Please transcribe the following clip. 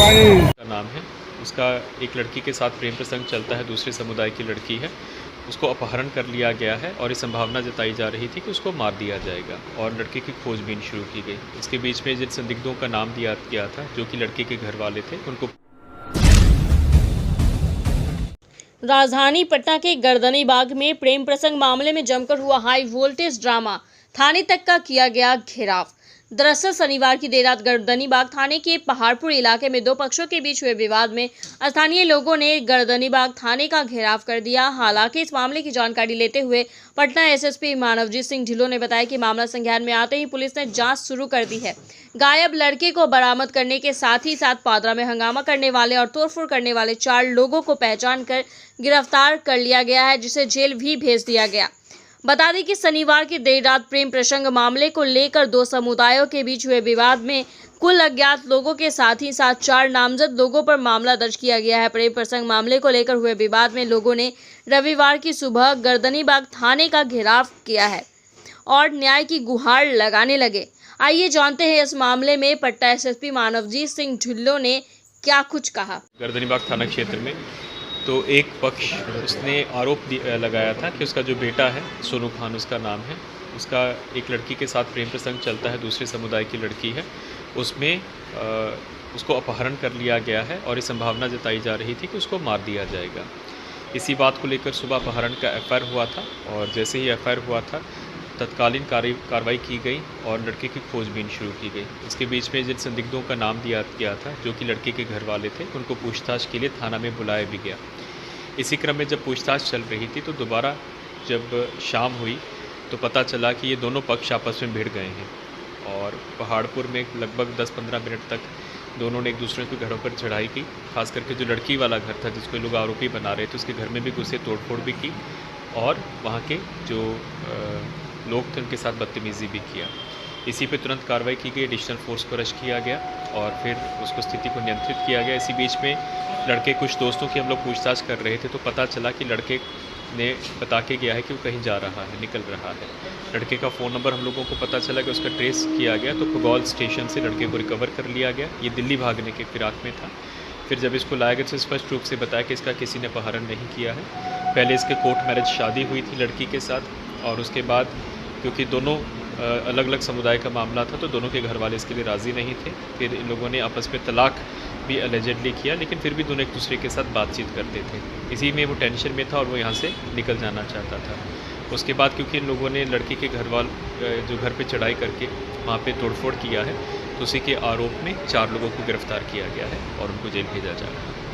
का नाम है। उसका एक लड़की के साथ प्रेम प्रसंग चलता है, दूसरे समुदाय की लड़की है। उसको अपहरण कर लिया गया है और ये संभावना जताई जा रही थी कि उसको मार दिया जाएगा और लड़के की खोजबीन शुरू की गई। इसके बीच में जिन संदिग्धों का नाम दिया गया था, जो कि लड़के के घर वाले थे, उनको राजधानी पटना के गर्दनी बाग में प्रेम प्रसंग मामले में जमकर हुआ हाई वोल्टेज ड्रामा। थाने तक का किया गया घेराव। दरअसल शनिवार की देर रात गर्दनी बाग थाने के पहाड़पुर इलाके में दो पक्षों के बीच हुए विवाद में स्थानीय लोगों ने गर्दनी बाग थाने का घेराव कर दिया। हालांकि इस मामले की जानकारी लेते हुए पटना एसएसपी मानवजीत सिंह ढिल्लों ने बताया कि मामला संज्ञान में आते ही पुलिस ने जांच शुरू कर दी है। गायब लड़के को बरामद करने के साथ ही साथ पादरा में हंगामा करने वाले और तोड़फोड़ करने वाले 4 लोगों को पहचान कर गिरफ्तार कर लिया गया है, जिसे जेल भी भेज दिया गया। बता दें कि शनिवार की देर रात प्रेम प्रसंग मामले को लेकर दो समुदायों के बीच हुए विवाद में कुल अज्ञात लोगों के साथ ही साथ 4 नामजद लोगों पर मामला दर्ज किया गया है। प्रेम प्रसंग मामले को लेकर हुए विवाद में लोगों ने रविवार की सुबह गर्दनी बाग थाने का घेराव किया है और न्याय की गुहार लगाने लगे। आइए जानते हैं इस मामले में पटना एसएसपी मानवजीत सिंह ढिल्लों ने क्या कुछ कहा। गर्दनी बाग थाना क्षेत्र में तो एक पक्ष उसने आरोप लगाया था कि उसका जो बेटा है, सोनू खान उसका नाम है, उसका एक लड़की के साथ प्रेम प्रसंग चलता है, दूसरे समुदाय की लड़की है। उसमें उसको अपहरण कर लिया गया है और ये संभावना जताई जा रही थी कि उसको मार दिया जाएगा। इसी बात को लेकर सुबह अपहरण का एफआईआर हुआ था और जैसे ही एफआईआर हुआ था तत्कालीन कार्रवाई की गई और लड़के की खोजबीन शुरू की गई। इसके बीच में जिन संदिग्धों का नाम दिया गया था, जो कि लड़के के घर वाले थे, उनको पूछताछ के लिए थाना में बुलाया भी गया। इसी क्रम में जब पूछताछ चल रही थी तो दोबारा जब शाम हुई तो पता चला कि ये दोनों पक्ष आपस में भिड़ गए हैं और पहाड़पुर में लगभग 10-15 मिनट तक दोनों ने एक दूसरे के घरों पर चढ़ाई की। खास करके जो लड़की वाला घर था, जिसको लोग आरोपी बना रहे थे, उसके घर में भी घुसे, तोड़फोड़ भी की और वहाँ के जो लोग थे उनके साथ बदतमीज़ी भी किया। इसी पे तुरंत कार्रवाई की गई, एडिशनल फोर्स को अरेस्ट किया गया और फिर उसको स्थिति को नियंत्रित किया गया। इसी बीच में लड़के कुछ दोस्तों की हम लोग पूछताछ कर रहे थे तो पता चला कि लड़के ने बता के गया है कि वो कहीं जा रहा है, निकल रहा है। लड़के का फ़ोन नंबर हम लोगों को पता चला कि उसका ट्रेस किया गया तो खुगौल स्टेशन से लड़के को रिकवर कर लिया गया। ये दिल्ली भागने के फिराक में था। फिर जब इसको लाया गया तो स्पष्ट रूप से बताया कि इसका किसी ने अपहरण नहीं किया है। पहले इसके कोर्ट मैरिज शादी हुई थी लड़की के साथ और उसके बाद क्योंकि दोनों अलग अलग समुदाय का मामला था तो दोनों के घर वाले इसके लिए राज़ी नहीं थे। फिर इन लोगों ने आपस में तलाक भी अलेजेडली किया, लेकिन फिर भी दोनों एक दूसरे के साथ बातचीत करते थे। इसी में वो टेंशन में था और वो यहाँ से निकल जाना चाहता था। उसके बाद क्योंकि इन लोगों ने लड़की के जो घर पे चढ़ाई करके वहाँ पे तोड़फोड़ किया है तो उसी के आरोप में 4 लोगों को गिरफ्तार किया गया है और उनको जेल भेजा जा रहा है।